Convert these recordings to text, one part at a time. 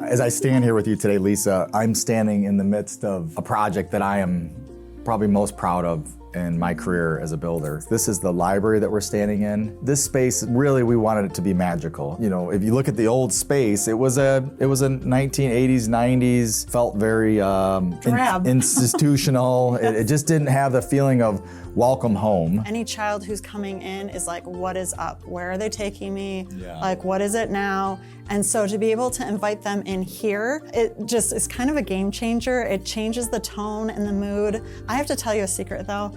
As I stand here with you today, Lisa, I'm standing in the midst of a project that I am probably most proud of in my career as a builder. This is the library that we're standing in. This space, really, we wanted it to be magical. You know, if you look at the old space, it was a 1980s, 90s, felt very institutional. It just didn't have the feeling of welcome home. Any child who's coming in is like, what is up? Where are they taking me? Yeah. Like, what is it now? And so to be able to invite them in here, it just is kind of a game changer. It changes the tone and the mood. I have to tell you a secret though.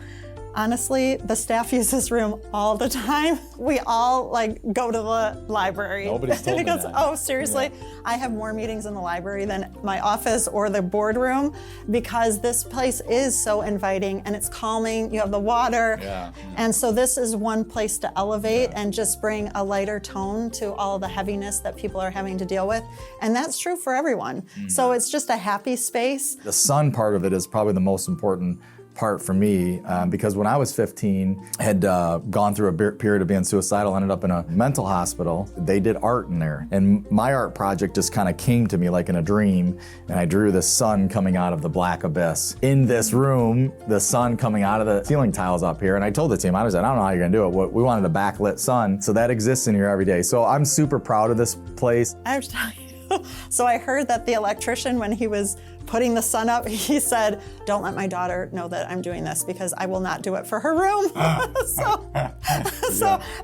Honestly, the staff use this room all the time. We all like go to the library. Nobody's told me because, that. oh, seriously, Yeah. I have more meetings in the library than my office or the boardroom because this place is so inviting and it's calming. You have the water. Yeah. And so this is one place to elevate and just bring a lighter tone to all of the heaviness that people are having to deal with. And that's true for everyone. So it's just a happy space. The sun part of it is probably the most important part for me because when I was 15, had gone through a period of being suicidal, ended up in a mental hospital. They did art in there. And my art project just kind of came to me like in a dream. And I drew the sun coming out of the black abyss. In this room, the sun coming out of the ceiling tiles up here. And I told the team, I don't know how you're gonna do it. We wanted a backlit sun. So that exists in here every day. So I'm super proud of this place. I have to tell you, so I heard that the electrician, when he was putting the sun up, he said, don't let my daughter know that I'm doing this because I will not do it for her room.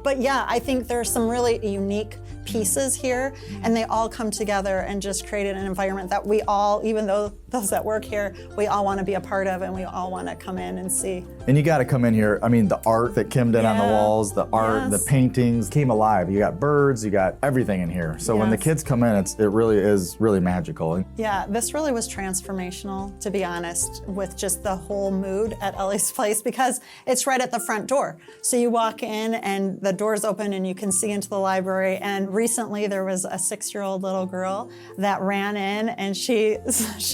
But yeah, I think there's some really unique pieces here and they all come together and just created an environment that we all, even though those that work here, we all want to be a part of and we all want to come in and see. And you got to come in here. I mean, the art that Kim did on the walls, the art, the paintings came alive. You got birds, you got everything in here. So when the kids come in, it really is really magical. Yeah, this really was transformational, to be honest, with just the whole mood at Ellie's Place because it's right at the front door. So you walk in and the door's open and you can see into the library. And recently there was a 6-year-old little girl that ran in and she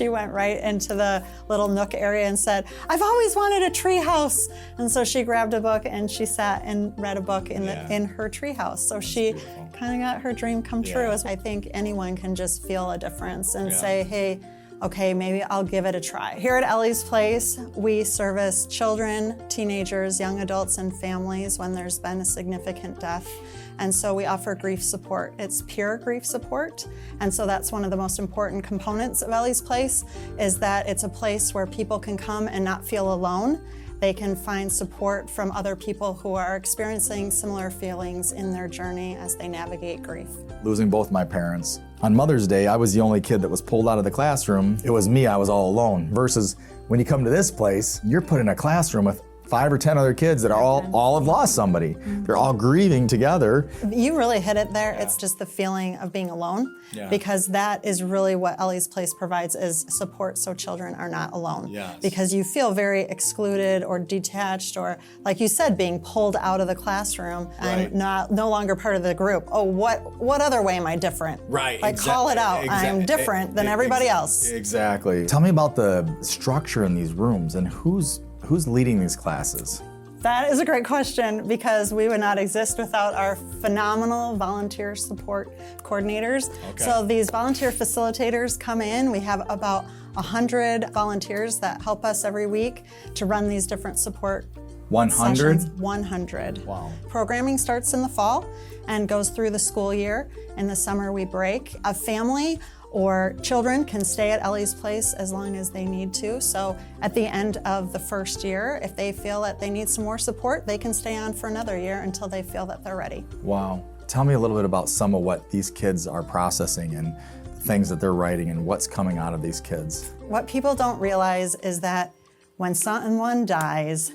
went right into the little nook area and said, I've always wanted a treehouse. And so she grabbed a book and she sat and read a book in her treehouse. So she kind of got her dream come true. I think anyone can just feel a difference and say, hey, okay, maybe I'll give it a try. Here at Ellie's Place, we service children, teenagers, young adults, and families when there's been a significant death. And so we offer grief support. It's peer grief support. And so that's one of the most important components of Ellie's Place is that it's a place where people can come and not feel alone. They can find support from other people who are experiencing similar feelings in their journey as they navigate grief. Losing both my parents. On Mother's Day, I was the only kid that was pulled out of the classroom. It was me, I was all alone. Versus when you come to this place, you're put in a classroom with 5 or 10 other kids that are all have lost somebody. They're all grieving together. You really hit it there. It's just the feeling of being alone because that is really what Ellie's Place provides is support so children are not alone. Because you feel very excluded or detached or, like you said, being pulled out of the classroom and no longer part of the group. Oh, what other way am I different? Like call it out. I'm different than everybody else. Exactly. Tell me about the structure in these rooms and who's leading these classes? That is a great question because we would not exist without our phenomenal volunteer support coordinators. So these volunteer facilitators come in. We have about 100 volunteers that help us every week to run these different support 100? sessions. 100. Wow. Programming starts in the fall and goes through the school year. In the summer we break. A family or children can stay at Ellie's Place as long as they need to. So at the end of the first year, if they feel that they need some more support, they can stay on for another year until they feel that they're ready. Wow. Tell me a little bit about some of what these kids are processing and things that they're writing and what's coming out of these kids. What people don't realize is that when someone dies,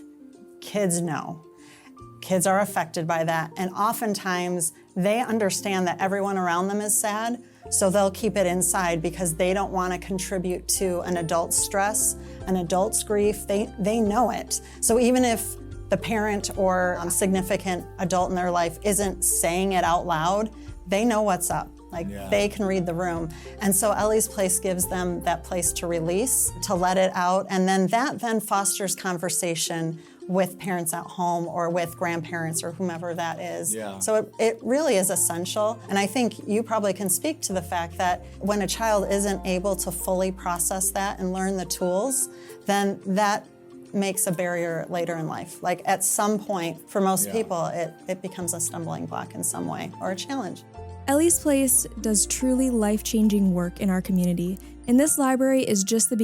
kids know. Kids are affected by that, and oftentimes they understand that everyone around them is sad, so they'll keep it inside because they don't want to contribute to an adult's stress, an adult's grief. They know it. So even if the parent or significant adult in their life isn't saying it out loud, they know what's up. They can read the room. And so Ellie's Place gives them that place to release, to let it out, and then that fosters conversation with parents at home or with grandparents or whomever that is. Yeah. So it really is essential. And I think you probably can speak to the fact that when a child isn't able to fully process that and learn the tools, then that makes a barrier later in life. Like at some point, for most people, it becomes a stumbling block in some way or a challenge. Ellie's Place does truly life-changing work in our community, and this library is just the beginning.